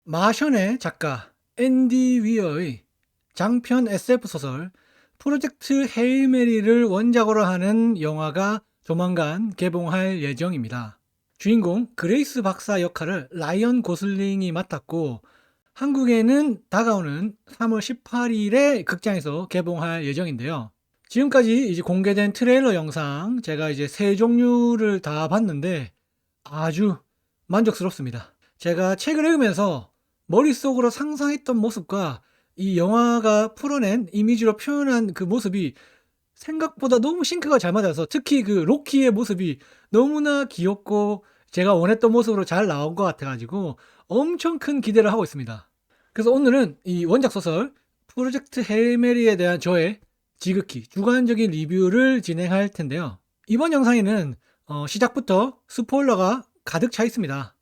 마션의 작가 앤디 위어의 장편 SF 소설 프로젝트 헤일 메리를 원작으로 하는 영화가 조만간 개봉할 예정입니다. 주인공 그레이스 박사 역할을 라이언 고슬링이 맡았고 한국에는 다가오는 3월 18일에 극장에서 개봉할 예정인데요. 지금까지 이제 공개된 트레일러 영상 제가 이제 세 종류를 다 봤는데 아주 만족스럽습니다. 제가 책을 읽으면서 머릿속으로 상상했던 모습과 이 영화가 풀어낸 이미지로 표현한 그 모습이 생각보다 너무 싱크가 잘 맞아서 특히 그 로키의 모습이 너무나 귀엽고 제가 원했던 모습으로 잘 나온 것 같아가지고 엄청 큰 기대를 하고 있습니다. 그래서 오늘은 이 원작 소설 프로젝트 헤일 메리에 대한 저의 지극히 주관적인 리뷰를 진행할 텐데요. 이번 영상에는 시작부터 스포일러가 가득 차 있습니다.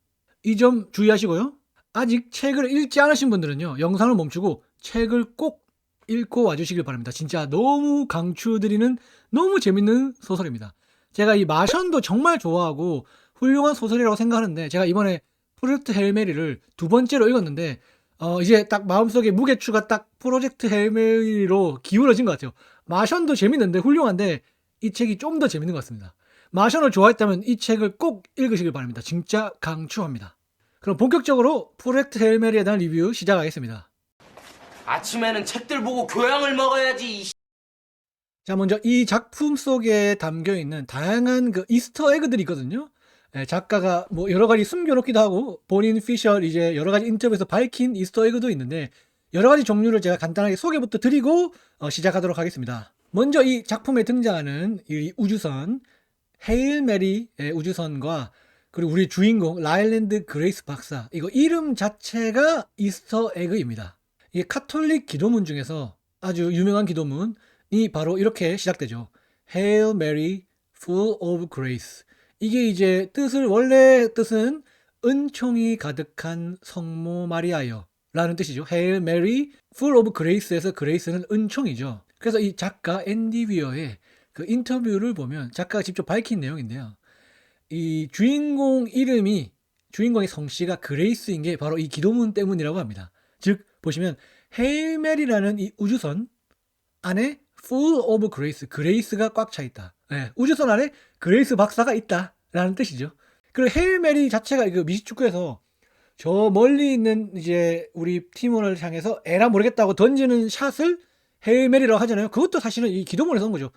이 점 주의하시고요. 아직 책을 읽지 않으신 분들은요, 영상을 멈추고 책을 꼭 읽고 와주시길 바랍니다. 진짜 너무 강추드리는 너무 재밌는 소설입니다. 제가 이 마션도 정말 좋아하고 훌륭한 소설이라고 생각하는데 제가 이번에 프로젝트 헤일 메리를 두 번째로 읽었는데 이제 딱 마음속에 무게추가 딱 프로젝트 헤일 메리로 기울어진 것 같아요. 마션도 재밌는데 훌륭한데 이 책이 좀 더 재밌는 것 같습니다. 마션을 좋아했다면 이 책을 꼭 읽으시길 바랍니다. 진짜 강추합니다. 그럼 본격적으로 프로젝트 헤일 메리에 대한 리뷰 시작하겠습니다. 아침에는 책들 보고 교양을 먹어야지. 자, 먼저 이 작품 속에 담겨 있는 다양한 그 이스터 에그들이 있거든요. 작가가 뭐 여러 가지 숨겨놓기도 하고 본인 피셜 이제 여러 가지 인터뷰에서 밝힌 이스터 에그도 있는데 여러 가지 종류를 제가 간단하게 소개부터 드리고 시작하도록 하겠습니다. 먼저 이 작품에 등장하는 이 우주선 헤일 메리의 우주선과 그리고 우리 주인공 라일랜드 그레이스 박사 이거 이름 자체가 이스터 에그입니다. 이게 카톨릭 기도문 중에서 아주 유명한 기도문이 바로 이렇게 시작되죠. Hail Mary, full of grace. 이게 이제 원래 뜻은 은총이 가득한 성모 마리아여 라는 뜻이죠. Hail Mary, full of grace에서 grace는 은총이죠. 그래서 이 작가 앤디 위어의 그 인터뷰를 보면 작가가 직접 밝힌 내용인데요. 이 주인공의 성씨가 그레이스인 게 바로 이 기도문 때문이라고 합니다. 즉 보시면 헤일 메리라는 이 우주선 안에 full of grace, 그레이스가 꽉 차 있다. 우주선 안에 그레이스 박사가 있다라는 뜻이죠. 그리고 헤일 메리 자체가 그 미식축구에서 저 멀리 있는 이제 우리 팀원을 향해서 에라 모르겠다고 던지는 샷을 헤일 메리라고 하잖아요. 그것도 사실은 이 기도문에서 온 거죠.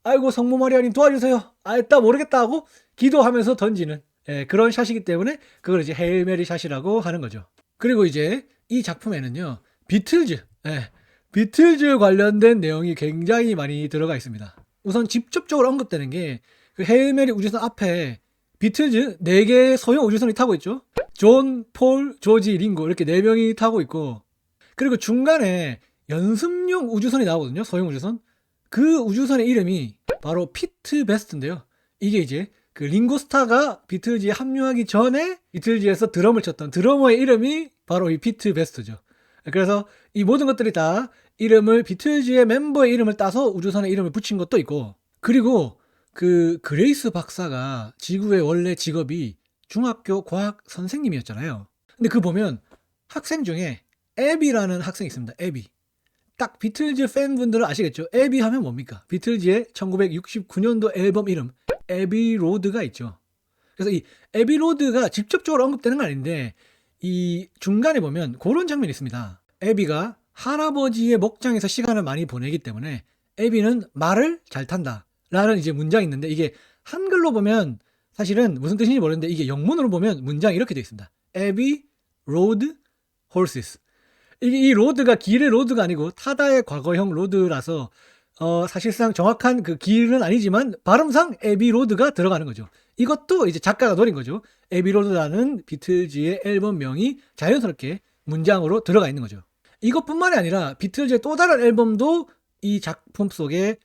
아이고 성모 마리아님 도와주세요. 아따 모르겠다 하고 기도하면서 던지는 그런 샷이기 때문에 그걸 이제 헤일 메리 샷이라고 하는 거죠. 그리고 이제 이 작품에는요 비틀즈 관련된 내용이 굉장히 많이 들어가 있습니다. 우선 직접적으로 언급되는 게 그 헤일 메리 우주선 앞에 비틀즈 4개의 소형 우주선이 타고 있죠. 존, 폴, 조지, 링고 이렇게 4명이 타고 있고 그리고 중간에 연습용 우주선이 나오거든요. 소형 우주선. 그 우주선의 이름이 바로 피트 베스트인데요. 이게 이제 그 링고스타가 비틀즈에 합류하기 전에 비틀즈에서 드럼을 쳤던 드러머의 이름이 바로 이 피트 베스트죠. 그래서 이 모든 것들이 다 이름을 비틀즈의 멤버의 이름을 따서 우주선의 이름을 붙인 것도 있고 그리고 그 그레이스 박사가 지구의 원래 직업이 중학교 과학 선생님이었잖아요. 근데 그 보면 학생 중에 애비라는 학생이 있습니다. 애비. 딱 비틀즈 팬분들은 아시겠죠? 애비 하면 뭡니까? 비틀즈의 1969년도 앨범 이름 애비 로드가 있죠. 그래서 이 애비 로드가 직접적으로 언급되는 건 아닌데 이 중간에 보면 그런 장면이 있습니다. 애비가 할아버지의 목장에서 시간을 많이 보내기 때문에 애비는 말을 잘 탄다 라는 이제 문장이 있는데 이게 한글로 보면 사실은 무슨 뜻인지 모르는데 이게 영문으로 보면 문장이 이렇게 되어 있습니다. 애비 로드 horses. 이 로드가 길의 로드가 아니고 타다의 과거형 로드라서 사실상 정확한 그 길은 아니지만 발음상 에비 로드가 들어가는 거죠. 이것도 이제 작가가 노린 거죠. 에비 로드라는 비틀즈의 앨범명이 자연스럽게 문장으로 들어가 있는 거죠. 이것뿐만이 아니라 비틀즈의 또 다른 앨범도 이 작품 속에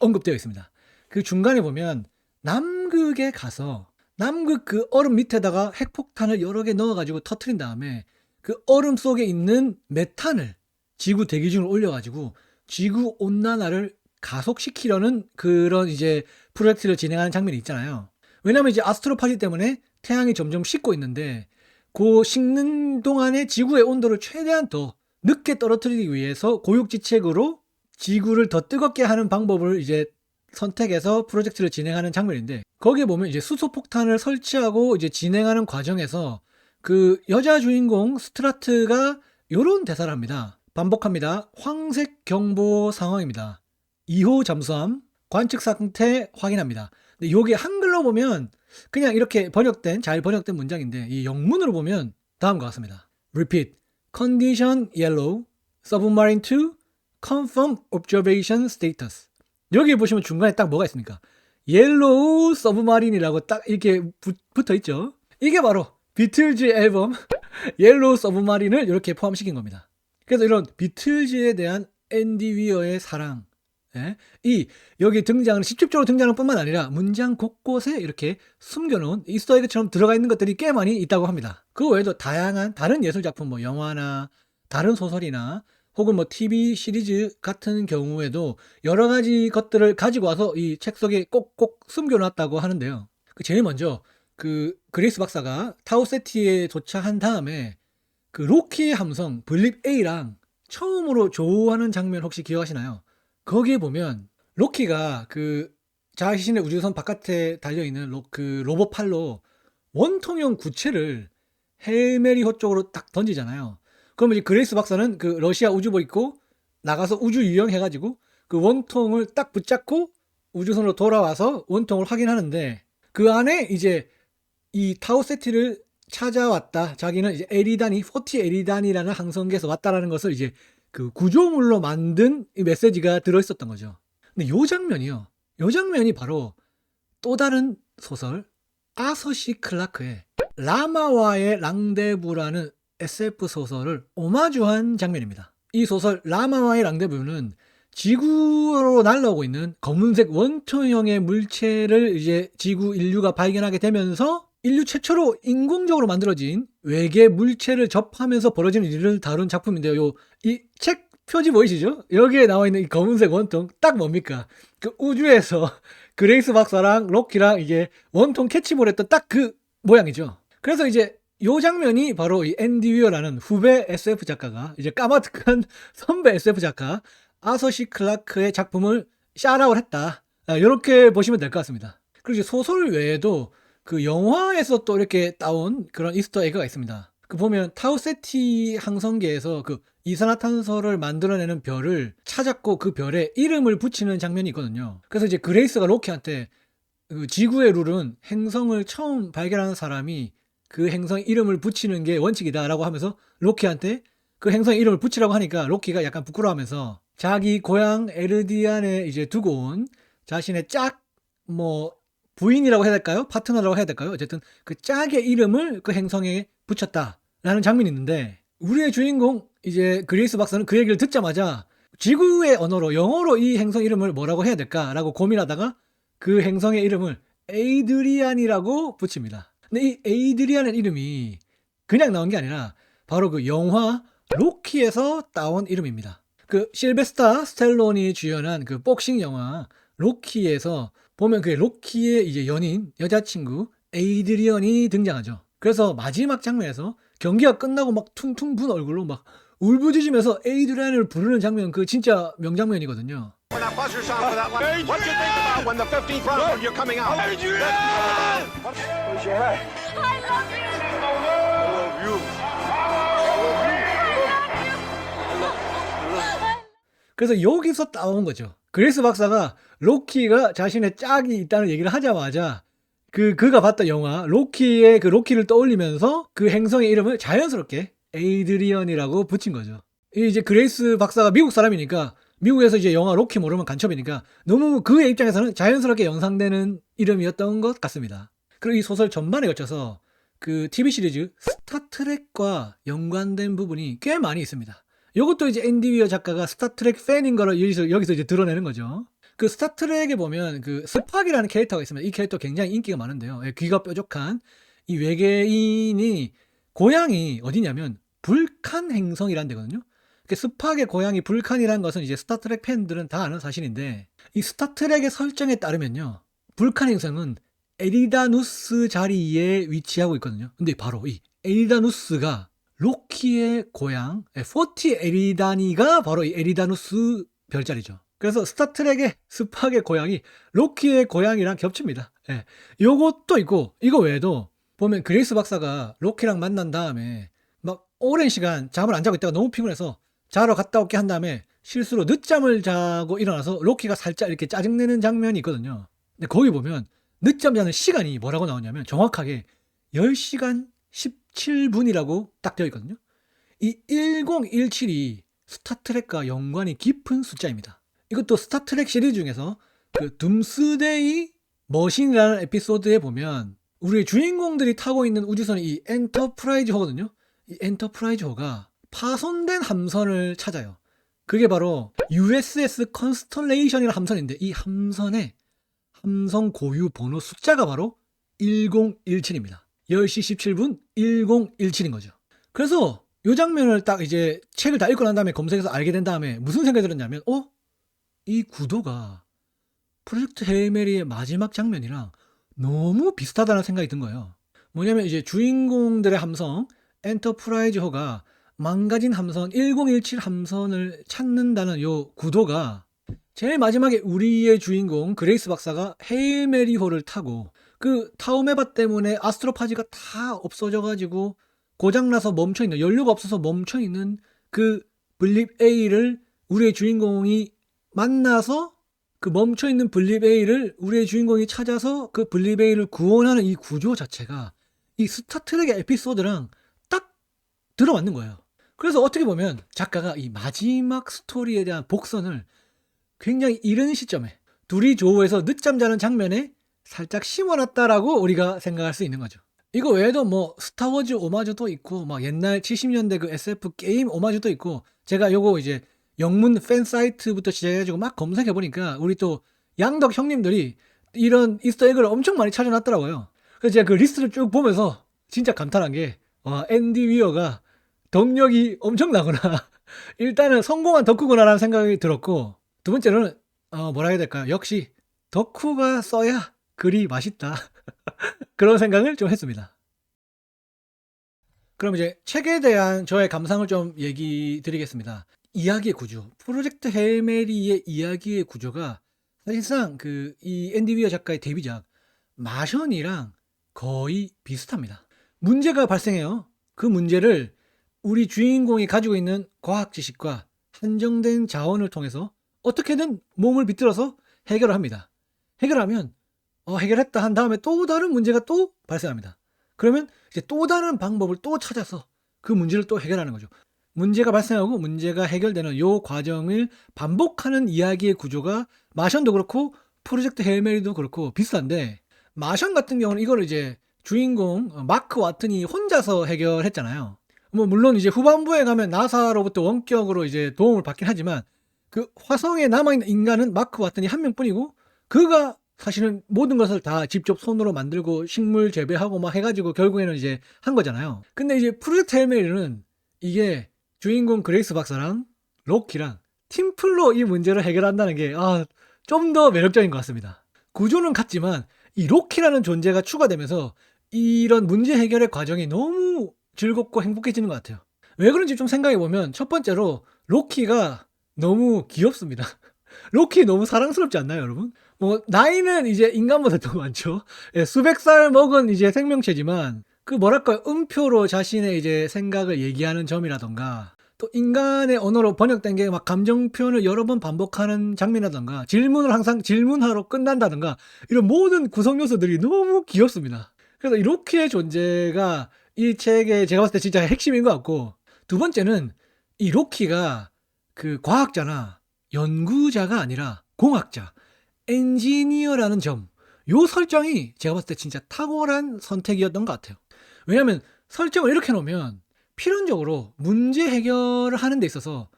언급되어 있습니다. 그 중간에 보면 남극에 가서 남극 그 얼음 밑에다가 핵폭탄을 여러 개 넣어가지고 터트린 다음에 그 얼음 속에 있는 메탄을 지구 대기 중으로 올려가지고 지구 온난화를 가속시키려는 그런 이제 프로젝트를 진행하는 장면이 있잖아요. 왜냐면 이제 아스트로파지 때문에 태양이 점점 식고 있는데 그 식는 동안에 지구의 온도를 최대한 더 늦게 떨어뜨리기 위해서 고육지책으로 지구를 더 뜨겁게 하는 방법을 이제 선택해서 프로젝트를 진행하는 장면인데, 거기에 보면 이제 수소폭탄을 설치하고 이제 진행하는 과정에서 그 여자 주인공 스트라트가 요런 대사를 합니다. 반복합니다. 황색 경보 상황입니다. 2호 잠수함 관측 상태 확인합니다. 근데 요게 한글로 보면 그냥 이렇게 잘 번역된 문장인데, 이 영문으로 보면 다음과 같습니다. Repeat. Condition yellow. Submarine 2. Confirm observation status. 여기 보시면 중간에 딱 뭐가 있습니까? 옐로우 서브마린이라고 딱 이렇게 붙어 있죠. 이게 바로 비틀즈 앨범 옐로우 서브마린을 이렇게 포함시킨 겁니다. 그래서 이런 비틀즈에 대한 앤디 위어의 사랑, 이 여기 등장하는 직접적으로 등장하는 뿐만 아니라 문장 곳곳에 이렇게 숨겨놓은 이스터에그처럼 들어가 있는 것들이 꽤 많이 있다고 합니다. 그 외에도 다양한 다른 예술 작품, 뭐 영화나 다른 소설이나 혹은 뭐 TV 시리즈 같은 경우에도 여러 가지 것들을 가지고 와서 이 책 속에 꼭꼭 숨겨놨다고 하는데요. 제일 먼저 그 그레이스 박사가 타우세티에 도착한 다음에 그 로키의 함성 블립 A랑 처음으로 조우하는 장면 혹시 기억하시나요? 거기에 보면 로키가 그 자신의 우주선 바깥에 달려있는 그 로봇 팔로 원통형 구체를 헬메리호 쪽으로 딱 던지잖아요. 그러면 이제 그레이스 박사는 그 러시아 우주복 입고 나가서 우주 유영해가지고 그 원통을 딱 붙잡고 우주선으로 돌아와서 원통을 확인하는데, 그 안에 이제 이 타우세티를 찾아왔다. 자기는 이제 에리단이 40 에리단이라는 항성계에서 왔다라는 것을 이제 그 구조물로 만든 이 메시지가 들어있었던 거죠. 근데 요 장면이 바로 또 다른 소설 아서 시 클라크의 라마와의 랑데부라는 SF 소설을 오마주한 장면입니다. 이 소설 라마와의 랑데부는 지구로 날아오고 있는 검은색 원통형의 물체를 이제 지구 인류가 발견하게 되면서 인류 최초로 인공적으로 만들어진 외계 물체를 접하면서 벌어지는 일을 다룬 작품인데요. 이 책 표지 보이시죠? 여기에 나와 있는 이 검은색 원통 딱 뭡니까? 그 우주에서 그레이스 박사랑 로키랑 이게 원통 캐치볼 했던 딱 그 모양이죠. 그래서 이제 요 장면이 바로 이 앤디 위어라는 후배 SF 작가가 이제 까마득한 선배 SF 작가 아서 시 클라크의 작품을 샤라웃 했다. 이렇게 보시면 될 것 같습니다. 그리고 이제 소설 외에도 그 영화에서 또 이렇게 따온 그런 이스터 에그가 있습니다. 그 보면 타우세티 항성계에서 그 이산화탄소를 만들어내는 별을 찾았고 그 별에 이름을 붙이는 장면이 있거든요. 그래서 이제 그레이스가 로키한테 그 지구의 룰은 행성을 처음 발견하는 사람이 그 행성 이름을 붙이는 게 원칙이다라고 하면서 로키한테 그 행성 이름을 붙이라고 하니까 로키가 약간 부끄러워하면서 자기 고향 에르디안에 이제 두고 온 자신의 뭐 부인이라고 해야 될까요? 파트너라고 해야 될까요? 어쨌든 그 짝의 이름을 그 행성에 붙였다라는 장면이 있는데, 우리의 주인공 이제 그레이스 박사는 그 얘기를 듣자마자 지구의 언어로 영어로 이 행성 이름을 뭐라고 해야 될까라고 고민하다가 그 행성의 이름을 에이드리안이라고 붙입니다. 근데 이 에이드리안의 이름이 그냥 나온 게 아니라 바로 그 영화 로키에서 따온 이름입니다. 그 실베스타 스텔론이 주연한 그 복싱 영화 로키에서 보면 그 로키의 이제 연인 여자친구 에이드리언이 등장하죠. 그래서 마지막 장면에서 경기가 끝나고 막 퉁퉁 분 얼굴로 막 울부짖으면서 에이드리언을 부르는 장면, 그 진짜 명장면이거든요. When that buzzer sound for that line, what you think about when the 15th round when you're coming out? Where's your head? I love you. I love you. 그래서 여기서 따온 거죠. 그레이스 박사가 로키가 자신의 짝이 있다는 얘기를 하자마자 그가 봤던 영화 로키의 그 로키를 떠올리면서 그 행성의 이름을 자연스럽게 에이드리언이라고 붙인 거죠. 이제 그레이스 박사가 미국 사람이니까 미국에서 이제 영화 로키 모르면 간첩이니까 너무 그의 입장에서는 자연스럽게 연상되는 이름이었던 것 같습니다. 그리고 이 소설 전반에 걸쳐서 그 TV 시리즈 스타트랙과 연관된 부분이 꽤 많이 있습니다. 이것도 이제 앤디 위어 작가가 스타트랙 팬인 거를 여기서 이제 드러내는 거죠. 그 스타트랙에 보면 그 스팍이라는 캐릭터가 있습니다. 이 캐릭터 굉장히 인기가 많은데요. 귀가 뾰족한 이 외계인이 고향이 어디냐면 불칸 행성이라는 데거든요. 스팍의 고향이 불칸이라는 것은 이제 스타트랙 팬들은 다 아는 사실인데, 이 스타트랙의 설정에 따르면요, 불칸 행성은 에리다누스 자리에 위치하고 있거든요. 근데 바로 이 에리다누스가 로키의 고향 포티 에리다니가 바로 이 에리다누스 별자리죠. 그래서 스타트rek의 스팍의 고향이 로키의 고향이랑 겹칩니다. 예. 요것도 있고 이거 외에도 보면 그레이스 박사가 로키랑 만난 다음에 막 오랜 시간 잠을 안 자고 있다가 너무 피곤해서 자러 갔다 올게 한 다음에 실수로 늦잠을 자고 일어나서 로키가 살짝 이렇게 짜증내는 장면이 있거든요. 근데 거기 보면 늦잠 자는 시간이 뭐라고 나오냐면 정확하게 10시간 17분이라고 딱 되어 있거든요. 이 1017이 스타트rek과 연관이 깊은 숫자입니다. 이것도 스타트렉 시리즈 중에서 그 둠스데이 머신이라는 에피소드에 보면 우리 주인공들이 타고 있는 우주선이 이 엔터프라이즈호거든요. 이 엔터프라이즈호가 파손된 함선을 찾아요. 그게 바로 USS 컨스텔레이션이라는 함선인데 이 함선의 함선 고유 번호 숫자가 바로 1017입니다. 10시 17분 1017인 거죠. 그래서 이 장면을 딱 이제 책을 다 읽고 난 다음에 검색해서 알게 된 다음에 무슨 생각이 들었냐면 이 구도가 프로젝트 헤일 메리의 마지막 장면이랑 너무 비슷하다는 생각이 든 거예요. 뭐냐면 이제 주인공들의 함선 엔터프라이즈호가 망가진 함선 1017 함선을 찾는다는 요 구도가 제일 마지막에 우리의 주인공 그레이스 박사가 헤일 메리호를 타고 그 타오메바 때문에 아스트로파지가 다 없어져가지고 고장나서 멈춰있는, 연료가 없어서 멈춰있는 그 블립 A를 우리의 주인공이 만나서 그 멈춰있는 블립 A를 우리의 주인공이 찾아서 그 블립 A를 구원하는 이 구조 자체가 이 스타트rek의 에피소드랑 딱 들어맞는 거예요. 그래서 어떻게 보면 작가가 이 마지막 스토리에 대한 복선을 굉장히 이른 시점에 둘이 조우해서 늦잠 자는 장면에 살짝 심어놨다라고 우리가 생각할 수 있는 거죠. 이거 외에도 뭐 스타워즈 오마주도 있고 막 옛날 70년대 그 SF 게임 오마주도 있고 제가 요거 이제 영문 팬 사이트부터 시작해가지고 막 검색해보니까 우리 또 양덕 형님들이 이런 이스터에그를 엄청 많이 찾아놨더라고요. 그래서 제가 그 리스트를 쭉 보면서 진짜 감탄한 게 앤디 위어가 덕력이 엄청나구나. 일단은 성공한 덕후구나라는 생각이 들었고 두 번째로는 뭐라 해야 될까요? 역시 덕후가 써야 글이 맛있다. 그런 생각을 좀 했습니다. 그럼 이제 책에 대한 저의 감상을 좀 얘기 드리겠습니다. 이야기의 구조, 프로젝트 헤일 메리의 이야기의 구조가 사실상 이 앤디 위어 작가의 데뷔작 마션이랑 거의 비슷합니다. 문제가 발생해요. 그 문제를 우리 주인공이 가지고 있는 과학 지식과 한정된 자원을 통해서 어떻게든 몸을 비틀어서 해결을 합니다. 해결하면 해결했다 한 다음에 또 다른 문제가 또 발생합니다. 그러면 이제 또 다른 방법을 또 찾아서 그 문제를 또 해결하는 거죠. 문제가 발생하고 문제가 해결되는 이 과정을 반복하는 이야기의 구조가 마션도 그렇고 프로젝트 헤일 메리도 그렇고 비슷한데 마션 같은 경우는 이걸 이제 주인공 마크 와튼이 혼자서 해결했잖아요. 뭐 물론 이제 후반부에 가면 나사로부터 원격으로 이제 도움을 받긴 하지만 그 화성에 남아있는 인간은 마크 와튼이 한 명뿐이고 그가 사실은 모든 것을 다 직접 손으로 만들고 식물 재배하고 막 해가지고 결국에는 이제 한 거잖아요. 근데 이제 프로젝트 헤일 메리는 이게 주인공 그레이스 박사랑 로키랑 팀플로 이 문제를 해결한다는 게 좀 더 매력적인 것 같습니다. 구조는 같지만 이 로키라는 존재가 추가되면서 이런 문제 해결의 과정이 너무 즐겁고 행복해지는 것 같아요. 왜 그런지 좀 생각해보면 첫 번째로 로키가 너무 귀엽습니다. 로키 너무 사랑스럽지 않나요, 여러분? 뭐 나이는 이제 인간보다 더 많죠. 수백 살 먹은 이제 생명체지만 그 뭐랄까요, 음표로 자신의 이제 생각을 얘기하는 점이라던가 또 인간의 언어로 번역된 게 막 감정 표현을 여러 번 반복하는 장면이라던가 질문을 항상 질문하러 끝난다던가 이런 모든 구성 요소들이 너무 귀엽습니다. 그래서 이 로키의 존재가 이 책에 제가 봤을 때 진짜 핵심인 것 같고 두 번째는 이 로키가 그 과학자나 연구자가 아니라 공학자, 엔지니어라는 점, 요 설정이 제가 봤을 때 진짜 탁월한 선택이었던 것 같아요. 왜냐하면 설정을 이렇게 놓으면 필연적으로 문제 해결을 하는 데 있어서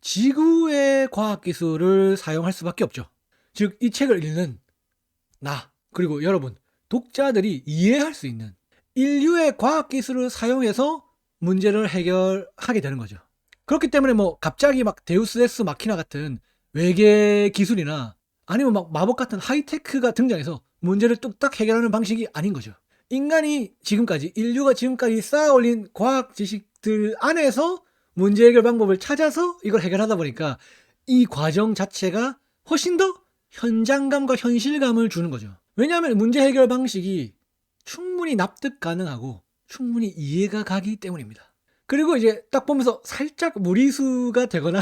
지구의 과학기술을 사용할 수밖에 없죠. 즉, 이 책을 읽는 나, 그리고 여러분, 독자들이 이해할 수 있는 인류의 과학기술을 사용해서 문제를 해결하게 되는 거죠. 그렇기 때문에 뭐 갑자기 막 데우스 엑스 마키나 같은 외계 기술이나 아니면 막 마법 같은 하이테크가 등장해서 문제를 뚝딱 해결하는 방식이 아닌 거죠. 인간이 지금까지, 인류가 지금까지 쌓아올린 과학 지식들 안에서 문제 해결 방법을 찾아서 이걸 해결하다 보니까 이 과정 자체가 훨씬 더 현장감과 현실감을 주는 거죠. 왜냐하면 문제 해결 방식이 충분히 납득 가능하고 충분히 이해가 가기 때문입니다. 그리고 이제 딱 보면서 살짝 무리수가 되거나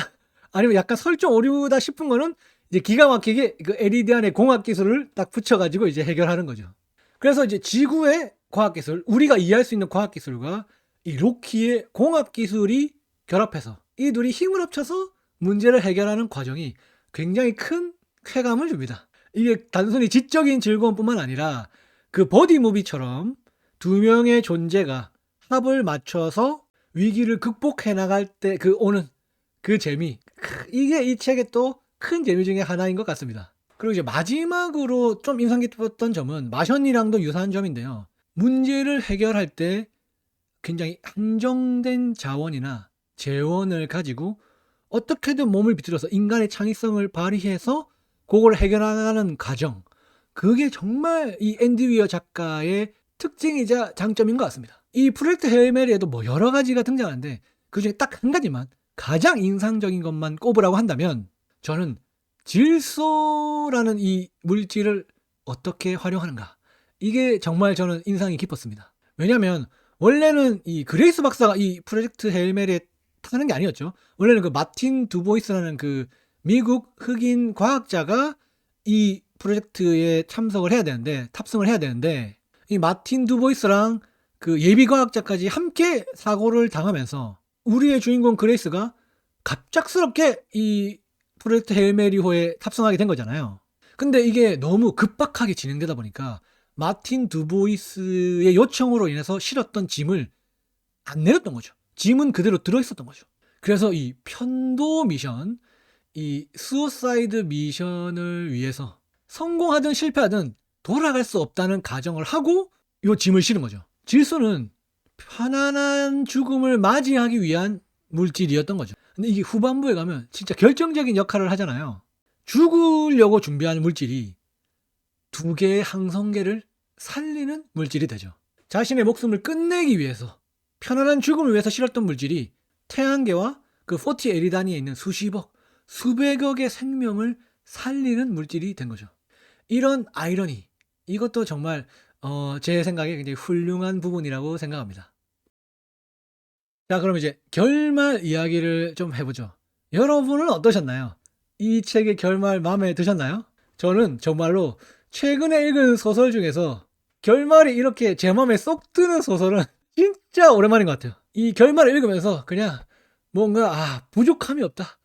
아니면 약간 설정 오류다 싶은 거는 이제 기가 막히게 그 LED 안에 공학 기술을 딱 붙여가지고 이제 해결하는 거죠. 그래서 이제 지구의 과학 기술, 우리가 이해할 수 있는 과학 기술과 이 로키의 공학 기술이 결합해서 이 둘이 힘을 합쳐서 문제를 해결하는 과정이 굉장히 큰 쾌감을 줍니다. 이게 단순히 지적인 즐거움뿐만 아니라 그 버디 무비처럼 두 명의 존재가 합을 맞춰서 위기를 극복해 나갈 때 그 오는 그 재미, 이게 이 책의 또 큰 재미 중에 하나인 것 같습니다. 그리고 이제 마지막으로 좀 인상 깊었던 점은 마션이랑도 유사한 점인데요. 문제를 해결할 때 굉장히 한정된 자원이나 재원을 가지고 어떻게든 몸을 비틀어서 인간의 창의성을 발휘해서 그걸 해결하는 과정, 그게 정말 이 앤디 위어 작가의 특징이자 장점인 것 같습니다. 이 프로젝트 헤일 메리에도 뭐 여러 가지가 등장하는데 그중에 딱 한 가지만, 가장 인상적인 것만 꼽으라고 한다면 저는 질소라는 이 물질을 어떻게 활용하는가, 이게 정말 저는 인상이 깊었습니다. 왜냐하면 원래는 이 그레이스 박사가 이 프로젝트 헤일 메리에 타는 게 아니었죠. 원래는 그 마틴 두보이스라는 그 미국 흑인 과학자가 이 프로젝트에 참석을 해야 되는데, 탑승을 해야 되는데, 이 마틴 두보이스랑 그 예비 과학자까지 함께 사고를 당하면서 우리의 주인공 그레이스가 갑작스럽게 이 프로젝트 헤일 메리호에 탑승하게 된 거잖아요. 근데 이게 너무 급박하게 진행되다 보니까 마틴 두보이스의 요청으로 인해서 실었던 짐을 안 내렸던 거죠. 짐은 그대로 들어있었던 거죠. 그래서 이 편도 미션, 이 수어사이드 미션을 위해서 성공하든 실패하든 돌아갈 수 없다는 가정을 하고 이 짐을 실은 거죠. 질소는 편안한 죽음을 맞이하기 위한 물질이었던 거죠. 근데 이게 후반부에 가면 진짜 결정적인 역할을 하잖아요. 죽으려고 준비하는 물질이 두 개의 항성계를 살리는 물질이 되죠. 자신의 목숨을 끝내기 위해서, 편안한 죽음을 위해서 실었던 물질이 태양계와 그 40 에리단위에 있는 수십억, 수백억의 생명을 살리는 물질이 된 거죠. 이런 아이러니, 이것도 정말 제 생각에 굉장히 훌륭한 부분이라고 생각합니다. 자, 그럼 이제 결말 이야기를 좀 해보죠. 여러분은 어떠셨나요? 이 책의 결말 마음에 드셨나요? 저는 정말로 최근에 읽은 소설 중에서 결말이 이렇게 제 마음에 쏙 드는 소설은 진짜 오랜만인 것 같아요. 이 결말을 읽으면서 그냥 뭔가 부족함이 없다,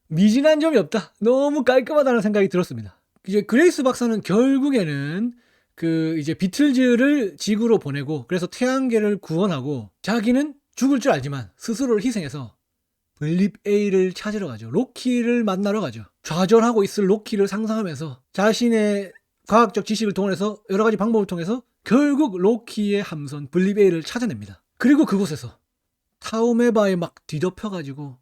미진한 점이 없다, 너무 깔끔하다는 생각이 들었습니다. 이제 그레이스 박사는 결국에는 그 이제 비틀즈를 지구로 보내고 그래서 태양계를 구원하고 자기는 죽을 줄 알지만 스스로를 희생해서 블립 A를 찾으러 가죠. 로키를 만나러 가죠. 좌절하고 있을 로키를 상상하면서 자신의 과학적 지식을 동원해서 여러 가지 방법을 통해서 결국 로키의 함선 블립 A를 찾아냅니다. 그리고 그곳에서 타우메바에 막 뒤덮여가지고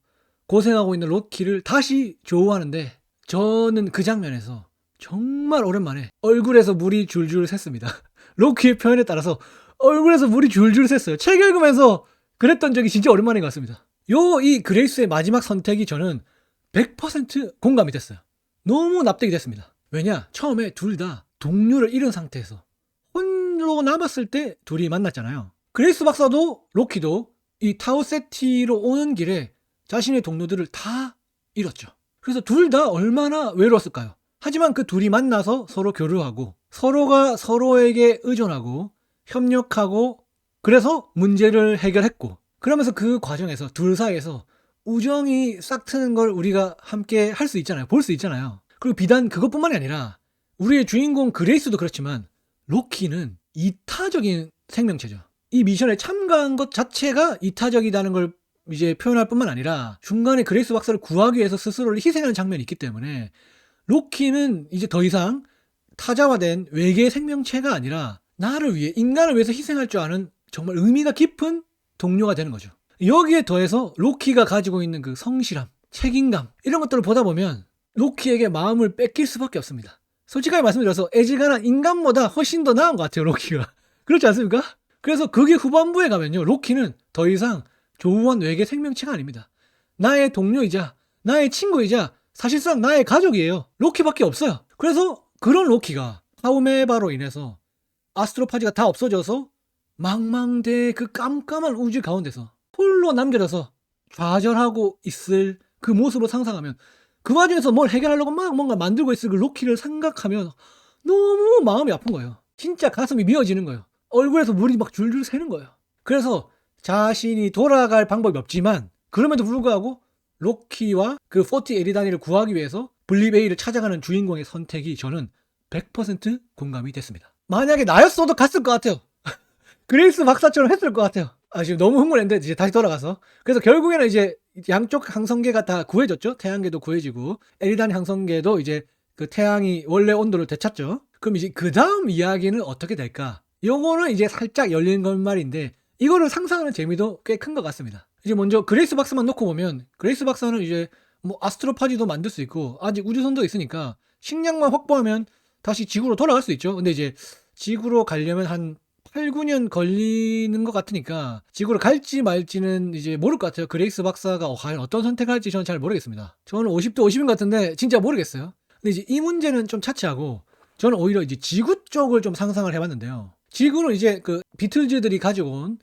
고생하고 있는 로키를 다시 조우하는데, 저는 그 장면에서 정말 오랜만에 얼굴에서 물이 줄줄 샜습니다. 로키의 표현에 따라서 얼굴에서 물이 줄줄 샜어요. 책 읽으면서 그랬던 적이 진짜 오랜만인 것 같습니다. 이 그레이스의 마지막 선택이 저는 100% 공감이 됐어요. 너무 납득이 됐습니다. 왜냐? 처음에 둘 다 동료를 잃은 상태에서 홀로 남았을 때 둘이 만났잖아요. 그레이스 박사도 로키도 이 타우세티로 오는 길에 자신의 동료들을 다 잃었죠. 그래서 둘 다 얼마나 외로웠을까요? 하지만 그 둘이 만나서 서로 교류하고 서로가 서로에게 의존하고 협력하고 그래서 문제를 해결했고, 그러면서 그 과정에서 둘 사이에서 우정이 싹 트는 걸 우리가 함께 할 수 있잖아요. 볼 수 있잖아요. 그리고 비단 그것뿐만이 아니라 우리의 주인공 그레이스도 그렇지만 로키는 이타적인 생명체죠. 이 미션에 참가한 것 자체가 이타적이라는 걸 이제 표현할 뿐만 아니라 중간에 그레이스 박사를 구하기 위해서 스스로를 희생하는 장면이 있기 때문에 로키는 이제 더 이상 타자화된 외계 생명체가 아니라 나를 위해, 인간을 위해서 희생할 줄 아는 정말 의미가 깊은 동료가 되는 거죠. 여기에 더해서 로키가 가지고 있는 그 성실함, 책임감, 이런 것들을 보다 보면 로키에게 마음을 뺏길 수밖에 없습니다. 솔직하게 말씀드려서 애지간한 인간보다 훨씬 더 나은 것 같아요, 로키가. 그렇지 않습니까? 그래서 그게 후반부에 가면요. 로키는 더 이상 조우한 외계 생명체가 아닙니다. 나의 동료이자 나의 친구이자 사실상 나의 가족이에요. 로키밖에 없어요. 그래서 그런 로키가 타우메바로 인해서 아스트로파지가 다 없어져서 망망대해 그 깜깜한 우주 가운데서 홀로 남겨져서 좌절하고 있을 그 모습을 상상하면 그 와중에서 뭘 해결하려고 막 뭔가 만들고 있을 그 로키를 생각하면 너무 마음이 아픈 거예요. 진짜 가슴이 미어지는 거예요. 얼굴에서 물이 막 줄줄 새는 거예요. 그래서 자신이 돌아갈 방법이 없지만 그럼에도 불구하고 로키와 그 40 에리다니를 구하기 위해서 블리베이를 찾아가는 주인공의 선택이 저는 100% 공감이 됐습니다. 만약에 나였어도 갔을 것 같아요. 그레이스 박사처럼 했을 것 같아요. 지금 너무 흥분했는데 이제 다시 돌아가서 그래서 결국에는 이제 양쪽 항성계가 다 구해졌죠. 태양계도 구해지고 에리다니 항성계도 이제 그 태양이 원래 온도를 되찾죠. 그럼 이제 그 다음 이야기는 어떻게 될까? 요거는 이제 살짝 열린 건 말인데 이거를 상상하는 재미도 꽤 큰 것 같습니다. 이제 먼저 그레이스 박사만 놓고 보면 그레이스 박사는 이제 뭐 아스트로파지도 만들 수 있고 아직 우주선도 있으니까 식량만 확보하면 다시 지구로 돌아갈 수 있죠. 근데 이제 지구로 가려면 한 8, 9년 걸리는 것 같으니까 지구로 갈지 말지는 이제 모를 것 같아요. 그레이스 박사가 과연 어떤 선택을 할지 저는 잘 모르겠습니다. 저는 50대 50인 것 같은데 진짜 모르겠어요. 근데 이제 이 문제는 좀 차치하고 저는 오히려 이제 지구 쪽을 좀 상상을 해봤는데요. 지구는 이제 그 비틀즈들이 가지고 온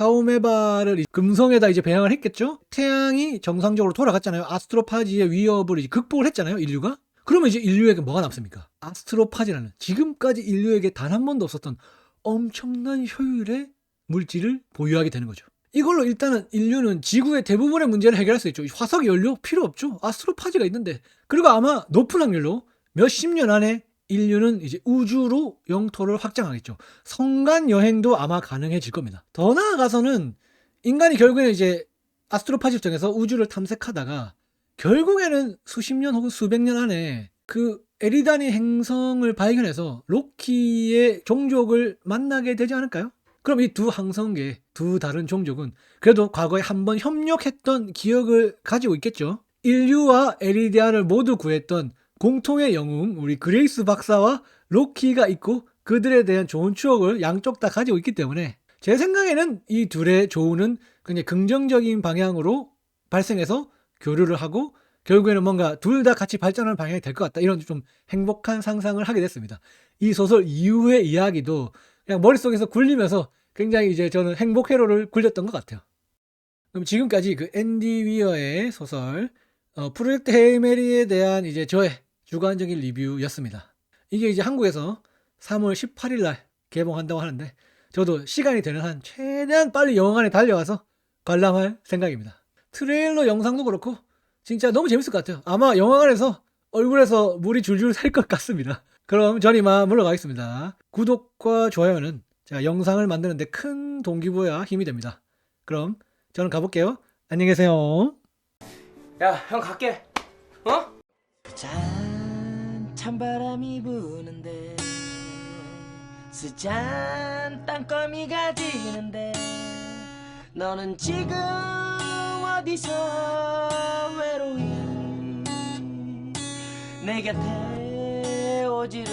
타우메바를 금성에다 이제 배양을 했겠죠? 태양이 정상적으로 돌아갔잖아요. 아스트로파지의 위협을 이제 극복을 했잖아요, 인류가? 그러면 이제 인류에게 뭐가 남습니까? 아스트로파지라는 지금까지 인류에게 단 한 번도 없었던 엄청난 효율의 물질을 보유하게 되는 거죠. 이걸로 일단은 인류는 지구의 대부분의 문제를 해결할 수 있죠. 화석 연료 필요 없죠. 아스트로파지가 있는데. 그리고 아마 높은 확률로 몇십 년 안에 인류는 이제 우주로 영토를 확장하겠죠. 성간 여행도 아마 가능해질 겁니다. 더 나아가서는 인간이 결국에는 이제 아스트로파지를 통해서 우주를 탐색하다가 결국에는 수십 년 혹은 수백 년 안에 그 에리다니 행성을 발견해서 로키의 종족을 만나게 되지 않을까요? 그럼 이 두 항성계, 두 다른 종족은 그래도 과거에 한번 협력했던 기억을 가지고 있겠죠. 인류와 에리디아를 모두 구했던 공통의 영웅 우리 그레이스 박사와 로키가 있고 그들에 대한 좋은 추억을 양쪽 다 가지고 있기 때문에 제 생각에는 이 둘의 조우는 굉장히 긍정적인 방향으로 발생해서 교류를 하고 결국에는 뭔가 둘 다 같이 발전하는 방향이 될 것 같다. 이런 좀 행복한 상상을 하게 됐습니다. 이 소설 이후의 이야기도 그냥 머릿속에서 굴리면서 굉장히 이제 저는 행복 회로를 굴렸던 것 같아요. 그럼 지금까지 그 앤디 위어의 소설 프로젝트 헤일 메리에 대한 이제 저의 주관적인 리뷰였습니다. 이게 이제 한국에서 3월 18일 날 개봉한다고 하는데 저도 시간이 되는 한 최대한 빨리 영화관에 달려가서 관람할 생각입니다. 트레일러 영상도 그렇고 진짜 너무 재밌을 것 같아요. 아마 영화관에서 얼굴에서 물이 줄줄 셀 것 같습니다. 그럼 전 이만 물러가겠습니다. 구독과 좋아요는 제가 영상을 만드는데 큰 동기부여와 힘이 됩니다. 그럼 저는 가볼게요. 안녕히 계세요. 야, 형 갈게. 어? 짠 찬바람이 부는데 스잔 땅거미가 지는데 너는 지금 어디서 외로이 내 곁에 오지를